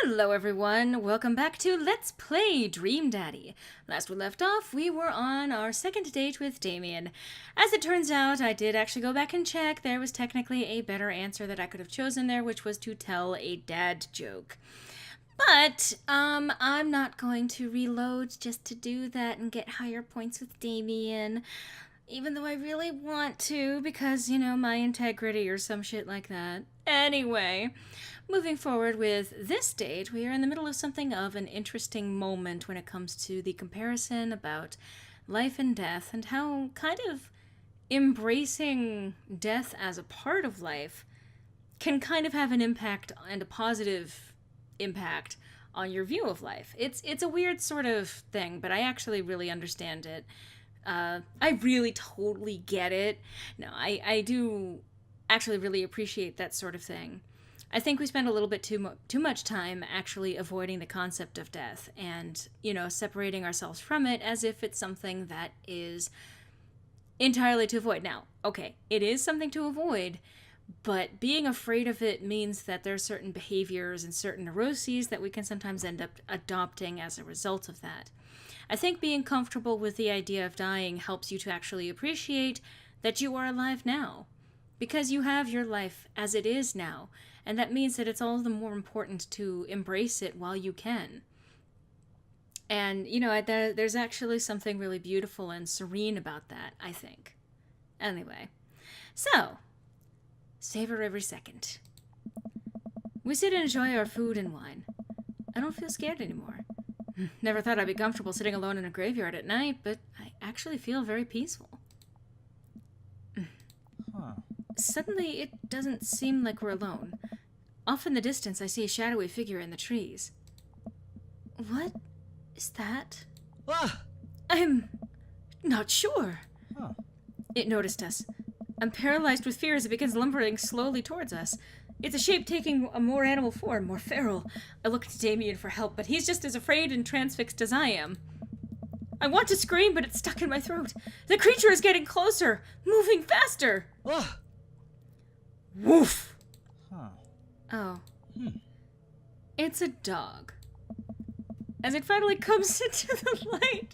Hello everyone, welcome back to Let's Play Dream Daddy. Last we left off, we were on our second date with Damien. As it turns out, I did actually go back and check. There was technically a better answer that I could have chosen there, which was to tell a dad joke. But, I'm not going to reload just to do that and get higher points with Damien. Even though I really want to, because, you know, my integrity or some shit like that. Anyway, moving forward with this date, we are in the middle of something of an interesting moment when it comes to the comparison about life and death and how kind of embracing death as a part of life can kind of have an impact and a positive impact on your view of life. It's a weird sort of thing, but I actually really understand it. I really totally get it. No, I do actually really appreciate that sort of thing. I think we spend a little bit too much time actually avoiding the concept of death and, you know, separating ourselves from it as if it's something that is entirely to avoid. Now, okay, it is something to avoid, but being afraid of it means that there are certain behaviors and certain neuroses that we can sometimes end up adopting as a result of that. I think being comfortable with the idea of dying helps you to actually appreciate that you are alive now, because you have your life as it is now, and that means that it's all the more important to embrace it while you can. And, you know, there's actually something really beautiful and serene about that, I think. Anyway, so, savor every second. We sit and enjoy our food and wine. I don't feel scared anymore. Never thought I'd be comfortable sitting alone in a graveyard at night, but I actually feel very peaceful. Suddenly, it doesn't seem like we're alone. Off in the distance, I see a shadowy figure in the trees. What is that? I'm not sure. It noticed us. I'm paralyzed with fear as it begins lumbering slowly towards us. It's a shape taking a more animal form, more feral. I look to Damien for help, but he's just as afraid and transfixed as I am. I want to scream, but it's stuck in my throat. The creature is getting closer, moving faster. Woof! Oh. It's a dog. As it finally comes into the light,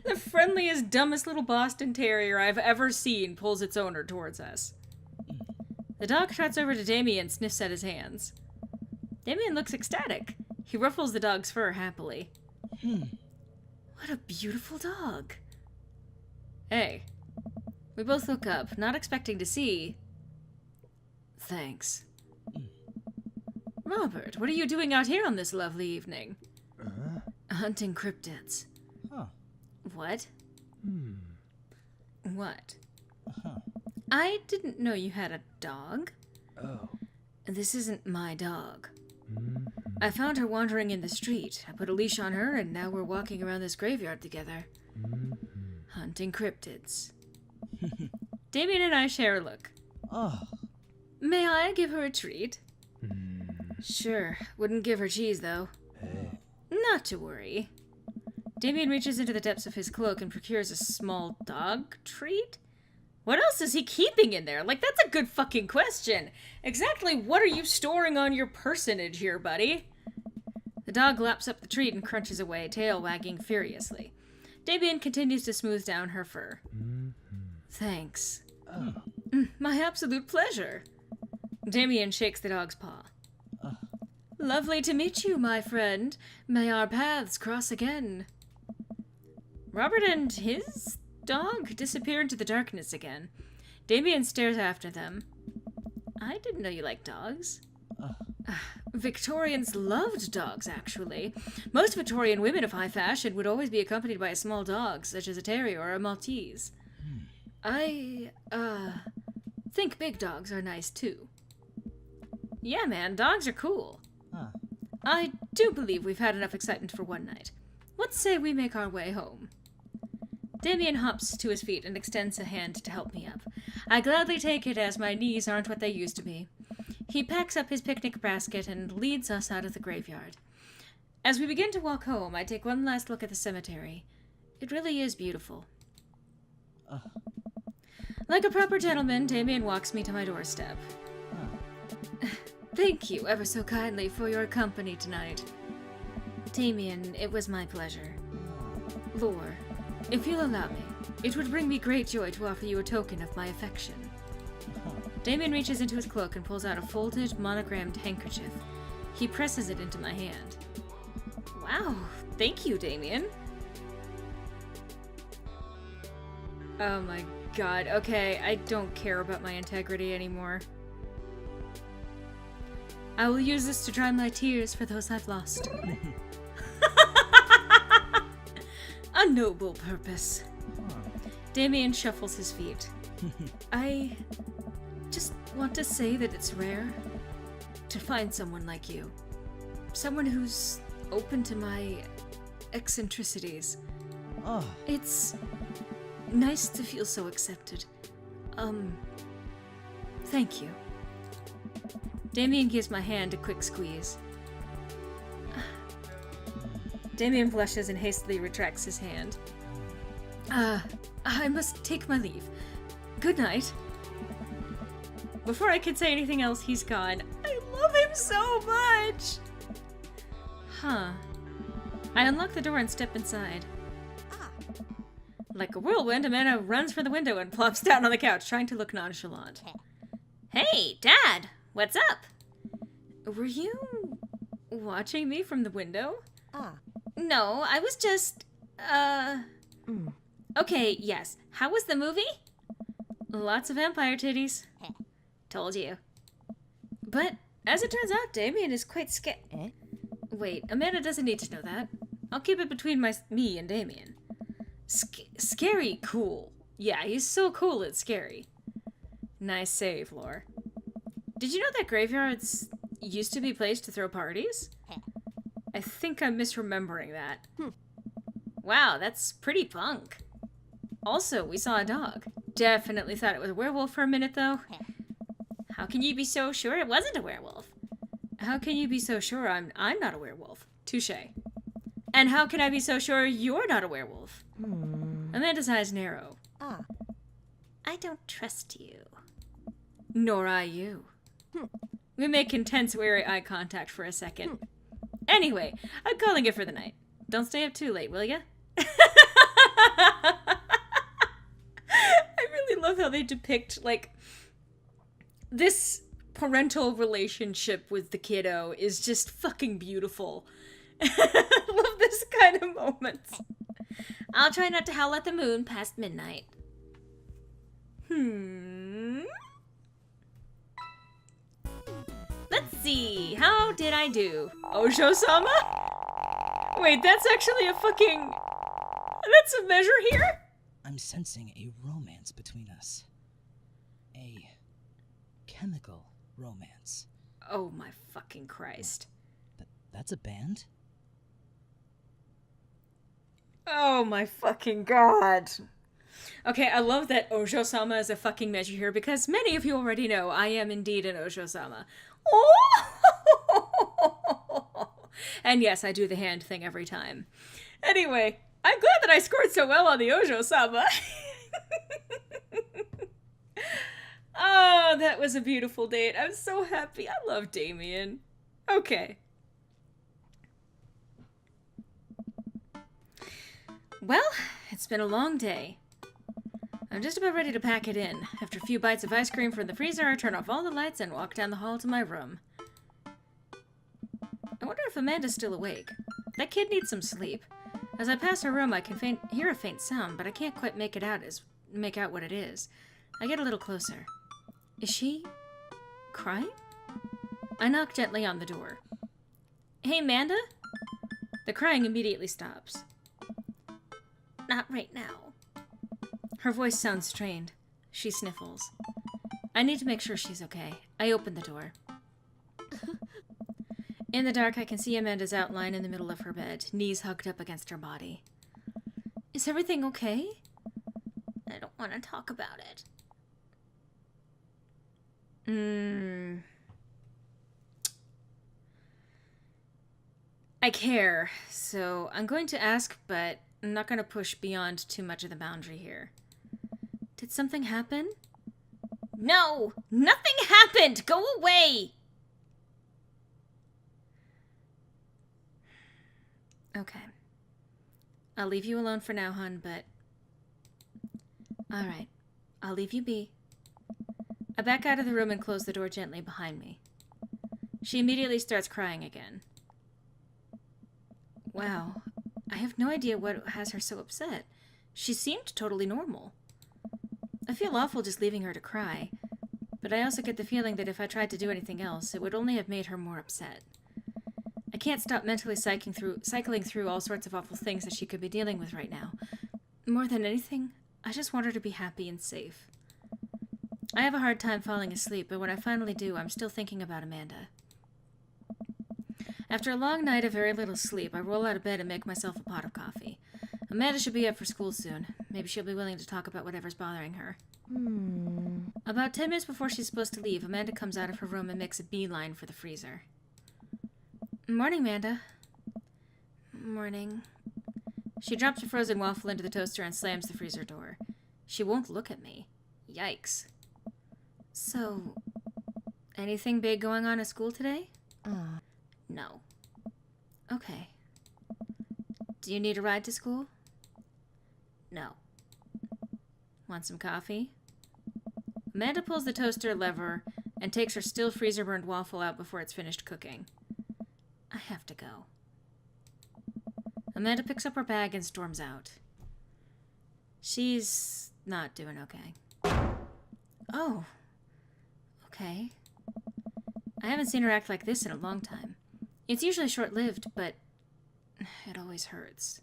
the friendliest, dumbest little Boston Terrier I've ever seen pulls its owner towards us. The dog trots over to Damien and sniffs at his hands. Damien looks ecstatic. He ruffles the dog's fur happily. What a beautiful dog. Hey. We both look up, not expecting to see... Thanks. Robert, what are you doing out here on this lovely evening? Hunting cryptids. What? What? I didn't know you had a dog. Oh. This isn't my dog. I found her wandering in the street. I put a leash on her, and now we're walking around this graveyard together. Hunting cryptids. Damien and I share a look. May I give her a treat? Sure. Wouldn't give her cheese, though. Hey. Not to worry. Damien reaches into the depths of his cloak and procures a small dog treat? What else is he keeping in there? Like, that's a good fucking question. Exactly what are you storing on your personage here, buddy? The dog laps up the treat and crunches away, tail wagging furiously. Damien continues to smooth down her fur. Thanks. My absolute pleasure. Damien shakes the dog's paw. Lovely to meet you, my friend. May our paths cross again. Robert and his dog disappear into the darkness again. Damien stares after them. I didn't know you liked dogs. Victorians loved dogs, actually. Most Victorian women of high fashion would always be accompanied by a small dog, such as a terrier or a Maltese. I, think big dogs are nice, too. Yeah, man, dogs are cool. I do believe we've had enough excitement for one night. Let's say we make our way home. Damien hops to his feet and extends a hand to help me up. I gladly take it as my knees aren't what they used to be. He packs up his picnic basket and leads us out of the graveyard. As we begin to walk home, I take one last look at the cemetery. It really is beautiful. Like a proper gentleman, Damien walks me to my doorstep. Thank you ever so kindly for your company tonight. Damien, it was my pleasure. Lore, if you'll allow me, it would bring me great joy to offer you a token of my affection. Damien reaches into his cloak and pulls out a folded, monogrammed handkerchief. He presses it into my hand. Wow, thank you, Damien. Oh my god, okay, I don't care about my integrity anymore. I will use this to dry my tears for those I've lost. A noble purpose. Damien shuffles his feet. I just want to say that it's rare to find someone like you. Someone who's open to my eccentricities. Oh. It's nice to feel so accepted. Thank you. Damien gives my hand a quick squeeze. Damien blushes and hastily retracts his hand. I must take my leave. Good night. Before I could say anything else, he's gone. I love him so much! Huh. I unlock the door and step inside. Like a whirlwind, Amanda runs for the window and plops down on the couch, trying to look nonchalant. Hey, Dad! What's up? Were you watching me from the window? No, I was just, Okay, yes. How was the movie? Lots of vampire titties. Told you. But, as it turns out, Damien is quite Wait, Amanda doesn't need to know that. I'll keep it between me and Damien. Scary cool. Yeah, he's so cool it's scary. Nice save, Lore. Did you know that graveyards used to be placed to throw parties? I think I'm misremembering that. Wow, that's pretty punk. Also, we saw a dog. Definitely thought it was a werewolf for a minute, though. How can you be so sure it wasn't a werewolf? How can you be so sure I'm not a werewolf? Touché. And how can I be so sure you're not a werewolf? Amanda's eyes narrow. I don't trust you. Nor I you. We make intense, wary eye contact for a second. Anyway, I'm calling it for the night. Don't stay up too late, will ya? I really love how they depict, like, this parental relationship with the kiddo is just fucking beautiful. I love this kind of moments. I'll try not to howl at the moon past midnight. Let's see. How did I do? Osho-sama? Wait, that's actually a fucking... That's a measure here? I'm sensing a romance between us. A chemical romance. Oh my fucking Christ. That's a band? Oh my fucking god. Okay, I love that Osho-sama is a fucking measure here because many of you already know I am indeed an Osho-sama. Oh! And yes, I do the hand thing every time. Anyway, I'm glad that I scored so well on the Osho-sama. Oh, that was a beautiful date. I'm so happy. I love Damien. Okay. Well, it's been a long day. I'm just about ready to pack it in. After a few bites of ice cream from the freezer, I turn off all the lights and walk down the hall to my room. I wonder if Amanda's still awake. That kid needs some sleep. As I pass her room, I can hear a faint sound, but I can't quite make out what it is. I get a little closer. Is she crying? I knock gently on the door. Hey, Amanda? The crying immediately stops. Not right now. Her voice sounds strained. She sniffles. I need to make sure she's okay. I open the door. In the dark, I can see Amanda's outline in the middle of her bed, knees hugged up against her body. Is everything okay? I don't want to talk about it. I care, so I'm going to ask, but I'm not going to push beyond too much of the boundary here. Did something happen? No! Nothing happened! Go away! Okay. I'll leave you alone for now, hon, but... Alright. I'll leave you be. I back out of the room and close the door gently behind me. She immediately starts crying again. Wow. I have no idea what has her so upset. She seemed totally normal. I feel awful just leaving her to cry, but I also get the feeling that if I tried to do anything else, it would only have made her more upset. I can't stop mentally cycling through all sorts of awful things that she could be dealing with right now. More than anything, I just want her to be happy and safe. I have a hard time falling asleep, but when I finally do, I'm still thinking about Amanda. After a long night of very little sleep, I roll out of bed and make myself a pot of coffee. Amanda should be up for school soon. Maybe she'll be willing to talk about whatever's bothering her. About 10 minutes before she's supposed to leave, Amanda comes out of her room and makes a beeline for the freezer. Morning, Amanda. Morning. She drops a frozen waffle into the toaster and slams the freezer door. She won't look at me. Yikes. So, anything big going on at school today? No. Okay. Do you need a ride to school? No. Want some coffee? Amanda pulls the toaster lever and takes her still freezer-burned waffle out before it's finished cooking. I have to go. Amanda picks up her bag and storms out. She's not doing okay. Oh. Okay. I haven't seen her act like this in a long time. It's usually short-lived, but it always hurts.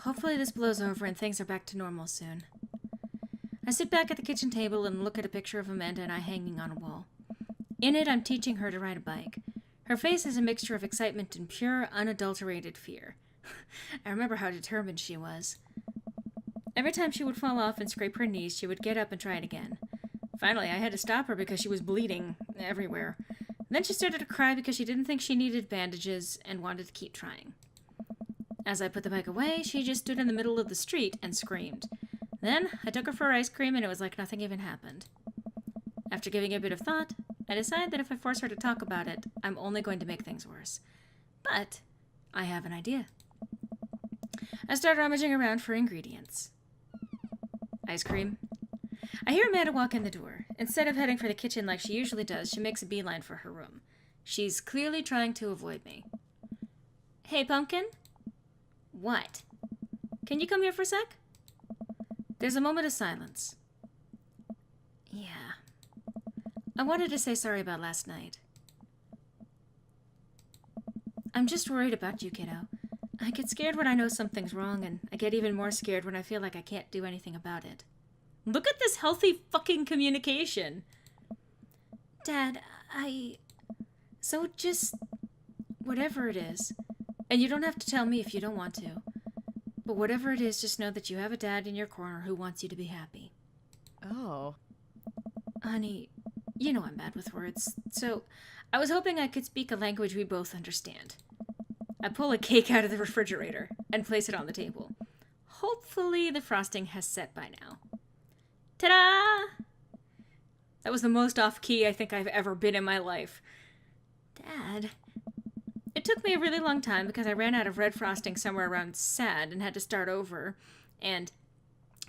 Hopefully this blows over and things are back to normal soon. I sit back at the kitchen table and look at a picture of Amanda and I hanging on a wall. In it, I'm teaching her to ride a bike. Her face is a mixture of excitement and pure, unadulterated fear. I remember how determined she was. Every time she would fall off and scrape her knees, she would get up and try it again. Finally, I had to stop her because she was bleeding everywhere. Then she started to cry because she didn't think she needed bandages and wanted to keep trying. As I put the bike away, she just stood in the middle of the street and screamed. Then I took her for ice cream and it was like nothing even happened. After giving it a bit of thought, I decided that if I force her to talk about it, I'm only going to make things worse. But I have an idea. I start rummaging around for ingredients. Ice cream. I hear Amanda walk in the door. Instead of heading for the kitchen like she usually does, she makes a beeline for her room. She's clearly trying to avoid me. Hey, Pumpkin? What? Can you come here for a sec? There's a moment of silence. Yeah. I wanted to say sorry about last night. I'm just worried about you, kiddo. I get scared when I know something's wrong, and I get even more scared when I feel like I can't do anything about it. Look at this healthy fucking communication. Dad, So just... whatever it is. And you don't have to tell me if you don't want to. But whatever it is, just know that you have a dad in your corner who wants you to be happy. Oh. Honey, you know I'm bad with words, so I was hoping I could speak a language we both understand. I pull a cake out of the refrigerator and place it on the table. Hopefully the frosting has set by now. Ta-da! That was the most off-key I think I've ever been in my life. Dad... It took me a really long time because I ran out of red frosting somewhere around sad and had to start over. And,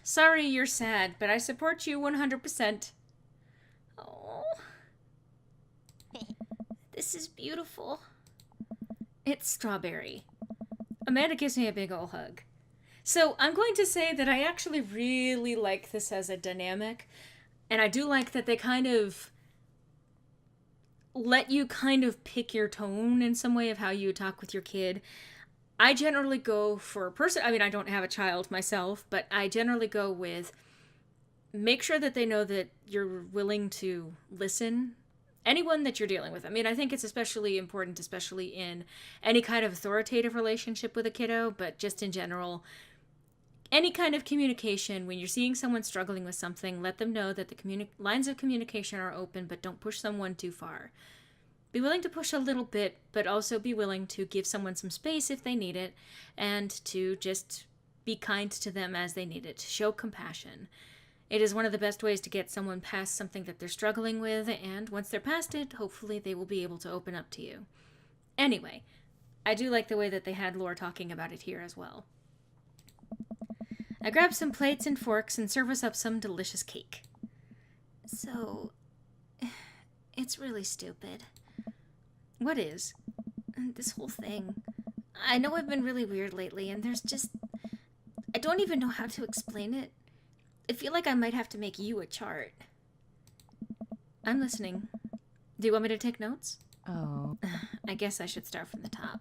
sorry you're sad, but I support you 100%. Oh. This is beautiful. It's strawberry. Amanda gives me a big ol' hug. So I'm going to say that I actually really like this as a dynamic. And I do like that they kind of let you kind of pick your tone in some way of how you talk with your kid. I generally go for I don't have a child myself, but I generally go with make sure that they know that you're willing to listen. Anyone that you're dealing with. I mean, I think it's especially important, especially in any kind of authoritative relationship with a kiddo, but just in general, any kind of communication, when you're seeing someone struggling with something, let them know that the lines of communication are open, but don't push someone too far. Be willing to push a little bit, but also be willing to give someone some space if they need it, and to just be kind to them as they need it. Show compassion. It is one of the best ways to get someone past something that they're struggling with, and once they're past it, hopefully they will be able to open up to you. Anyway, I do like the way that they had Lore talking about it here as well. I grab some plates and forks and serve us up some delicious cake. So, it's really stupid. What is? This whole thing. I know I've been really weird lately, and there's just... I don't even know how to explain it. I feel like I might have to make you a chart. I'm listening. Do you want me to take notes? Oh. I guess I should start from the top.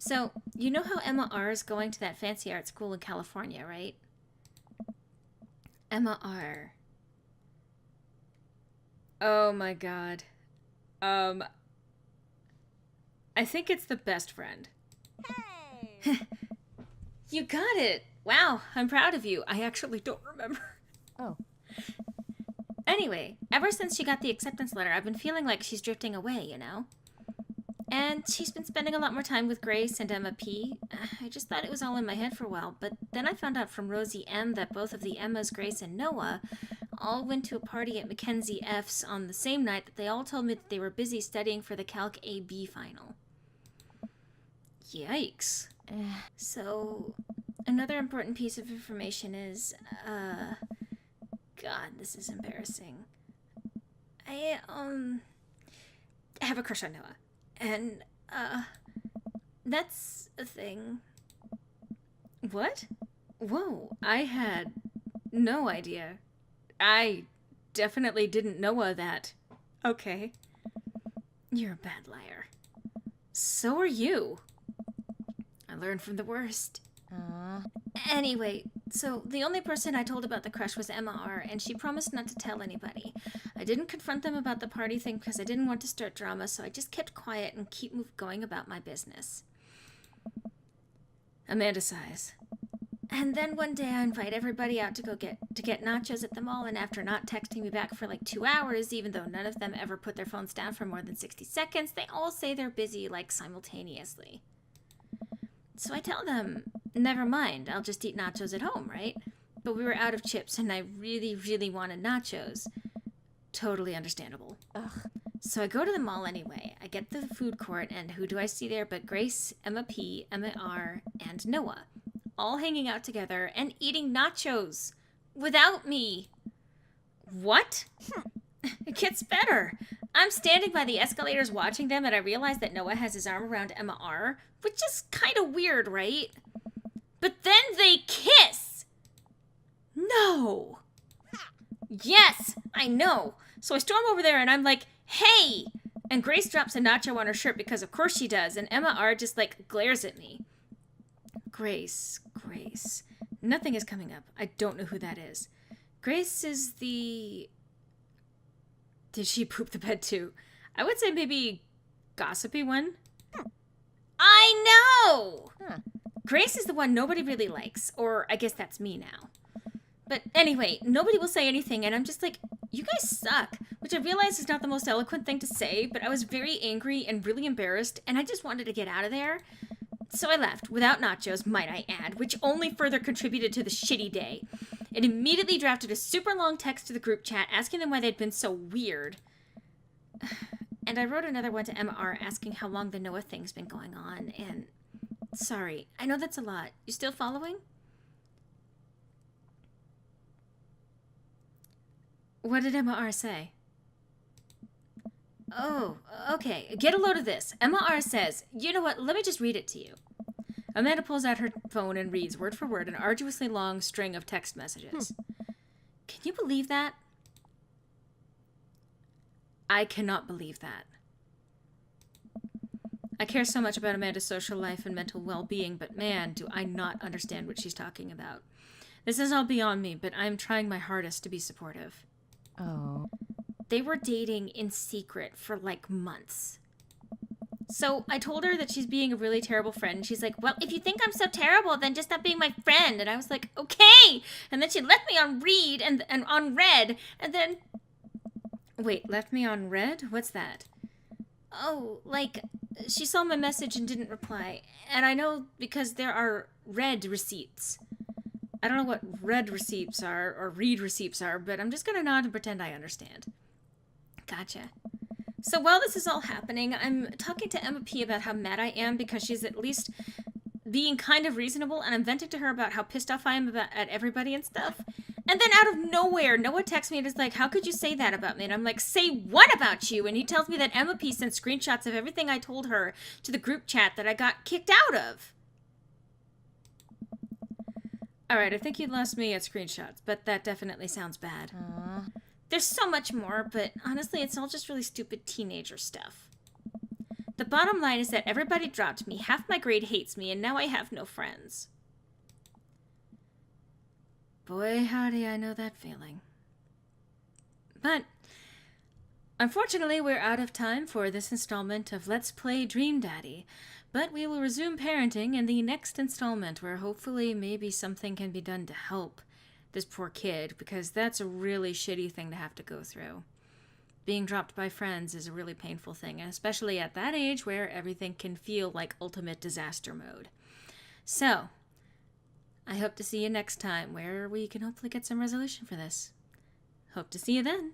So, you know how Emma R. is going to that fancy art school in California, right? Emma R. Oh my god. I think it's the best friend. Hey! You got it! Wow, I'm proud of you. I actually don't remember. Oh. Anyway, ever since she got the acceptance letter, I've been feeling like she's drifting away, you know? And she's been spending a lot more time with Grace and Emma P. I just thought it was all in my head for a while, but then I found out from Rosie M. that both of the Emmas, Grace and Noah, all went to a party at Mackenzie F's on the same night that they all told me that they were busy studying for the Calc AB final. Yikes. So, another important piece of information is, God, this is embarrassing. I have a crush on Noah. And, that's a thing. What? Whoa, I had no idea. I definitely didn't know that. Okay. You're a bad liar. So are you. I learned from the worst. Anyway, so the only person I told about the crush was Emma R., and she promised not to tell anybody. I didn't confront them about the party thing because I didn't want to start drama, so I just kept quiet and going about my business. Amanda sighs. And then one day I invite everybody out to get nachos at the mall, and after not texting me back for like 2 hours, even though none of them ever put their phones down for more than 60 seconds, they all say they're busy, like, simultaneously. So I tell them, never mind, I'll just eat nachos at home, right? But we were out of chips, and I really, really wanted nachos. Totally understandable. Ugh. So I go to the mall anyway. I get to the food court, and who do I see there but Grace, Emma P., Emma R., and Noah, all hanging out together and eating nachos without me. What? It gets better. I'm standing by the escalators watching them, and I realize that Noah has his arm around Emma R., which is kind of weird, right? But then they kiss! No! Yes, I know. So I storm over there, and I'm like, hey! And Grace drops a nacho on her shirt because of course she does, and Emma R. just, like, glares at me. Grace. Nothing is coming up. I don't know who that is. Grace is the... Did she poop the bed too? I would say maybe gossipy one. I know! Grace is the one nobody really likes, or I guess that's me now. But anyway, nobody will say anything, and I'm just like, you guys suck, which I realize is not the most eloquent thing to say, but I was very angry and really embarrassed, and I just wanted to get out of there. So I left, without nachos, might I add, which only further contributed to the shitty day. It immediately drafted a super long text to the group chat asking them why they'd been so weird. And I wrote another one to Emma R. asking how long the Noah thing's been going on, and... Sorry, I know that's a lot. You still following? What did Emma R. say? Oh, okay. Get a load of this. Emma R. says, you know what, let me just read it to you. Amanda pulls out her phone and reads, word for word, an arduously long string of text messages. Can you believe that? I cannot believe that. I care so much about Amanda's social life and mental well-being, but man, do I not understand what she's talking about. This is all beyond me, but I'm trying my hardest to be supportive. Oh. They were dating in secret for like months. So I told her that she's being a really terrible friend. And she's like, well, if you think I'm so terrible, then just stop being my friend. And I was like, okay. And then she left me on read and on red. And then, wait, left me on red? What's that? Oh, like, she saw my message and didn't reply. And I know because there are red receipts. I don't know what red receipts are or read receipts are, but I'm just gonna nod and pretend I understand. Gotcha. So while this is all happening, I'm talking to Emma P about how mad I am because she's at least being kind of reasonable, and I'm venting to her about how pissed off I am at everybody and stuff. And then out of nowhere, Noah texts me and is like, how could you say that about me? And I'm like, say what about you? And he tells me that Emma P sent screenshots of everything I told her to the group chat that I got kicked out of. Alright, I think you lost me at screenshots, but that definitely sounds bad. There's so much more, but honestly, it's all just really stupid teenager stuff. The bottom line is that everybody dropped me, half my grade hates me, and now I have no friends. Boy, howdy, I know that feeling. But, unfortunately, we're out of time for this installment of Let's Play Dream Daddy, but we will resume parenting in the next installment, where hopefully maybe something can be done to help this poor kid, because that's a really shitty thing to have to go through. Being dropped by friends is a really painful thing, especially at that age where everything can feel like ultimate disaster mode. So, I hope to see you next time, where we can hopefully get some resolution for this. Hope to see you then.